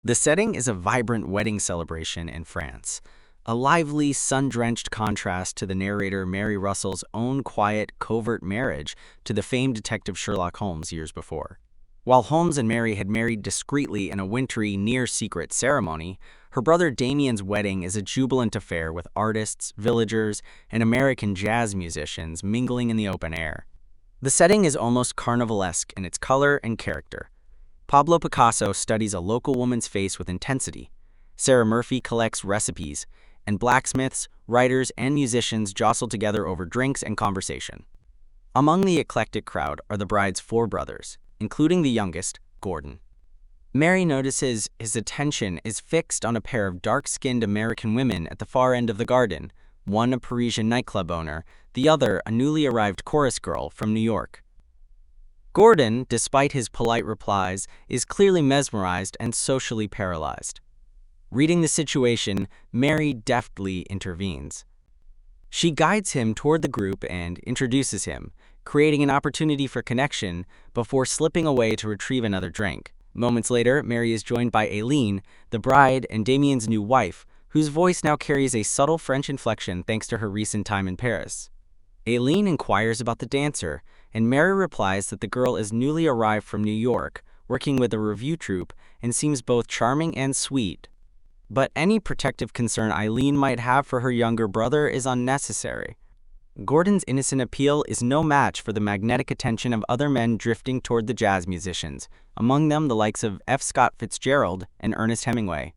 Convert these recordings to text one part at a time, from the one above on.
The setting is a vibrant wedding celebration in France, a lively, sun-drenched contrast to the narrator Mary Russell's own quiet, covert marriage to the famed detective Sherlock Holmes years before. While Holmes and Mary had married discreetly in a wintry, near-secret ceremony, her brother Damien's wedding is a jubilant affair with artists, villagers, and American jazz musicians mingling in the open air. The setting is almost carnivalesque in its color and character. Pablo Picasso studies a local woman's face with intensity. Sarah Murphy collects recipes, and blacksmiths, writers, and musicians jostle together over drinks and conversation. Among the eclectic crowd are the bride's four brothers, including the youngest, Gordon. Mary notices his attention is fixed on a pair of dark-skinned American women at the far end of the garden, one a Parisian nightclub owner, the other a newly arrived chorus girl from New York. Gordon, despite his polite replies, is clearly mesmerized and socially paralyzed. Reading the situation, Mary deftly intervenes. She guides him toward the group and introduces him, creating an opportunity for connection before slipping away to retrieve another drink. Moments later, Mary is joined by Aileen, the bride and Damien's new wife, whose voice now carries a subtle French inflection thanks to her recent time in Paris. Aileen inquires about the dancer, and Mary replies that the girl is newly arrived from New York, working with a revue troupe, and seems both charming and sweet. But any protective concern Aileen might have for her younger brother is unnecessary. Gordon's innocent appeal is no match for the magnetic attention of other men drifting toward the jazz musicians, among them the likes of F. Scott Fitzgerald and Ernest Hemingway.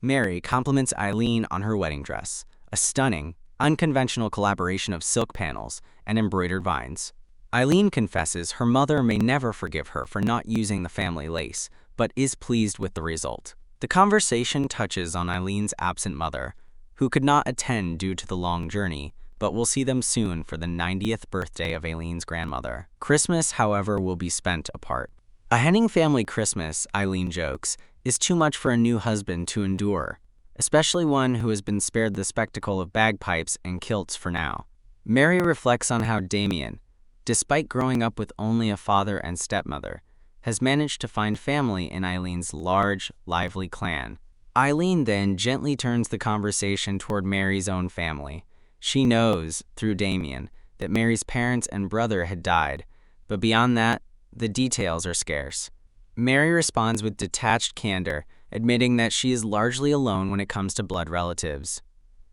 Mary compliments Aileen on her wedding dress, a stunning, unconventional collaboration of silk panels and embroidered vines. Aileen confesses her mother may never forgive her for not using the family lace, but is pleased with the result. The conversation touches on Eileen's absent mother, who could not attend due to the long journey, but will see them soon for the 90th birthday of Eileen's grandmother. Christmas, however, will be spent apart. A Henning family Christmas, Aileen jokes, is too much for a new husband to endure, especially one who has been spared the spectacle of bagpipes and kilts for now. Mary reflects on how Damien, despite growing up with only a father and stepmother, has managed to find family in Eileen's large, lively clan. Aileen then gently turns the conversation toward Mary's own family. She knows, through Damien, that Mary's parents and brother had died, but beyond that, the details are scarce. Mary responds with detached candor, admitting that she is largely alone when it comes to blood relatives.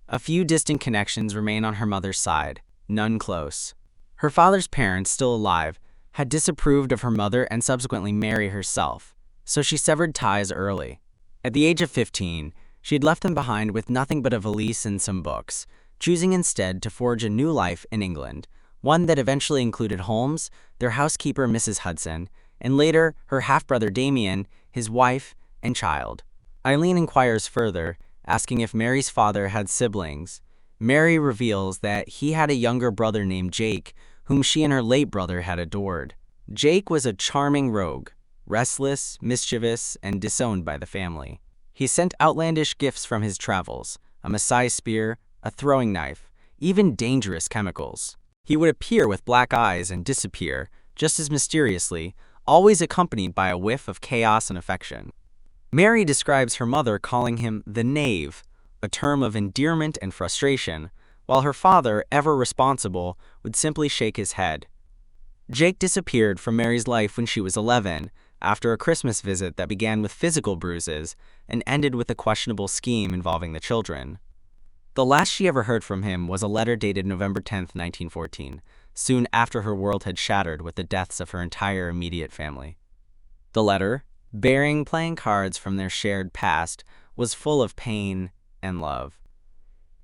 A few distant connections remain on her mother's side, none close. Her father's parents, still alive, had disapproved of her mother and subsequently Mary herself, so she severed ties early. At the age of 15, she had left them behind with nothing but a valise and some books, choosing instead to forge a new life in England, one that eventually included Holmes, their housekeeper Mrs. Hudson, and later her half-brother Damien, his wife, and child. Aileen inquires further, asking if Mary's father had siblings. Mary reveals that he had a younger brother named Jake, whom she and her late brother had adored. Jake was a charming rogue, restless, mischievous, and disowned by the family. He sent outlandish gifts from his travels, a Maasai spear, a throwing knife, even dangerous chemicals. He would appear with black eyes and disappear, just as mysteriously, always accompanied by a whiff of chaos and affection. Mary describes her mother calling him the Knave, a term of endearment and frustration, while her father, ever responsible, would simply shake his head. Jake disappeared from Mary's life when she was 11, after a Christmas visit that began with physical bruises and ended with a questionable scheme involving the children. The last she ever heard from him was a letter dated November 10, 1914, soon after her world had shattered with the deaths of her entire immediate family. The letter, bearing playing cards from their shared past, was full of pain and love.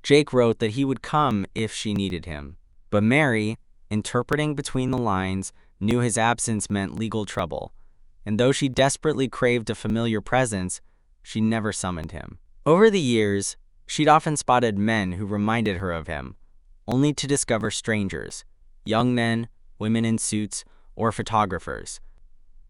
Jake wrote that he would come if she needed him, but Mary, interpreting between the lines, knew his absence meant legal trouble, and though she desperately craved a familiar presence, she never summoned him. Over the years, she'd often spotted men who reminded her of him, only to discover strangers, young men, women in suits, or photographers.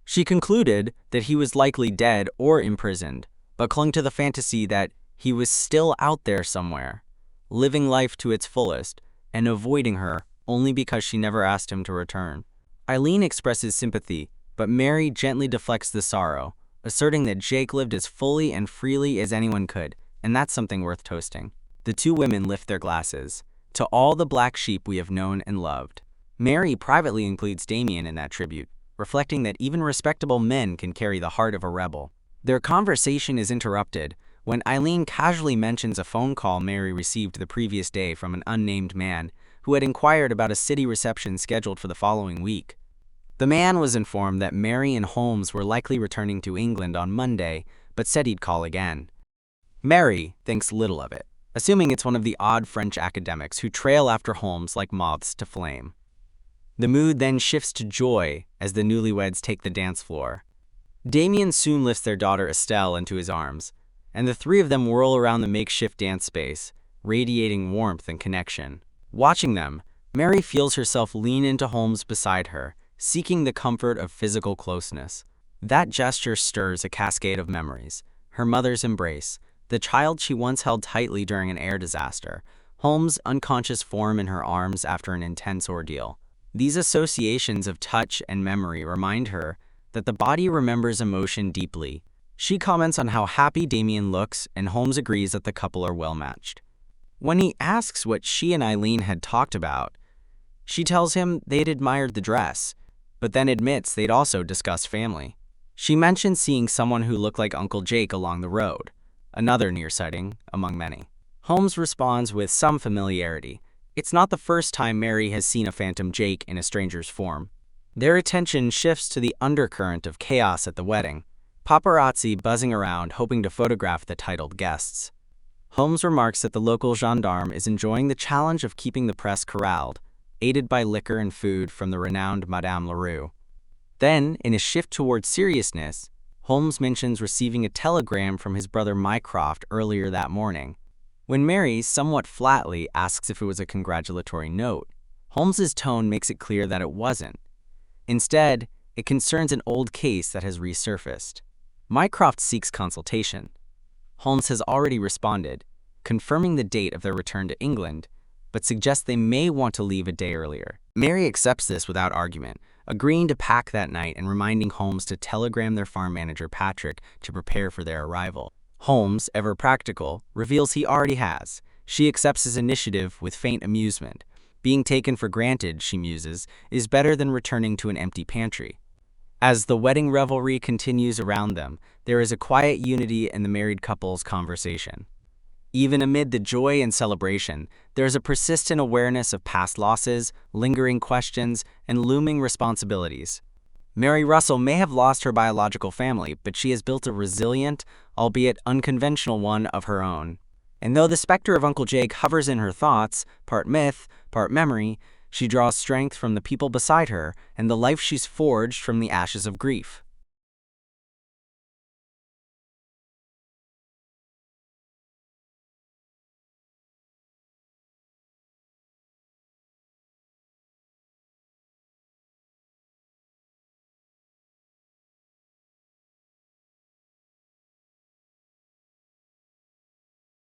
She concluded that he was likely dead or imprisoned, but clung to the fantasy that he was still out there somewhere, living life to its fullest, and avoiding her only because she never asked him to return. Aileen expresses sympathy, but Mary gently deflects the sorrow, asserting that Jake lived as fully and freely as anyone could, and that's something worth toasting. The two women lift their glasses. To all the black sheep we have known and loved. Mary privately includes Damien in that tribute, reflecting that even respectable men can carry the heart of a rebel. Their conversation is interrupted when Eileen casually mentions a phone call Mary received the previous day from an unnamed man who had inquired about a city reception scheduled for the following week. The man was informed that Mary and Holmes were likely returning to England on Monday, but said he'd call again. Mary thinks little of it, assuming it's one of the odd French academics who trail after Holmes like moths to flame. The mood then shifts to joy as the newlyweds take the dance floor. Damien soon lifts their daughter Estelle into his arms, and the three of them whirl around the makeshift dance space, radiating warmth and connection. Watching them, Mary feels herself lean into Holmes beside her, seeking the comfort of physical closeness. That gesture stirs a cascade of memories. Her mother's embrace, the child she once held tightly during an air disaster, Holmes' unconscious form in her arms after an intense ordeal. These associations of touch and memory remind her that the body remembers emotion deeply. She comments on how happy Damien looks, and Holmes agrees that the couple are well-matched. When he asks what she and Eileen had talked about, she tells him they'd admired the dress, but then admits they'd also discussed family. She mentions seeing someone who looked like Uncle Jake along the road, another near sighting among many. Holmes responds with some familiarity. It's not the first time Mary has seen a phantom Jake in a stranger's form. Their attention shifts to the undercurrent of chaos at the wedding, paparazzi buzzing around hoping to photograph the titled guests. Holmes remarks that the local gendarme is enjoying the challenge of keeping the press corralled, aided by liquor and food from the renowned Madame Leroux. Then, in a shift towards seriousness, Holmes mentions receiving a telegram from his brother Mycroft earlier that morning. When Mary, somewhat flatly, asks if it was a congratulatory note, Holmes's tone makes it clear that it wasn't. Instead, it concerns an old case that has resurfaced. Mycroft seeks consultation. Holmes has already responded, confirming the date of their return to England, but suggests they may want to leave a day earlier. Mary accepts this without argument, agreeing to pack that night and reminding Holmes to telegram their farm manager Patrick to prepare for their arrival. Holmes, ever practical, reveals he already has. She accepts his initiative with faint amusement. Being taken for granted, she muses, is better than returning to an empty pantry. As the wedding revelry continues around them, there is a quiet unity in the married couple's conversation. Even amid the joy and celebration, there is a persistent awareness of past losses, lingering questions, and looming responsibilities. Mary Russell may have lost her biological family, but she has built a resilient, albeit unconventional one of her own. And though the specter of Uncle Jake hovers in her thoughts, part myth, part memory, she draws strength from the people beside her and the life she's forged from the ashes of grief.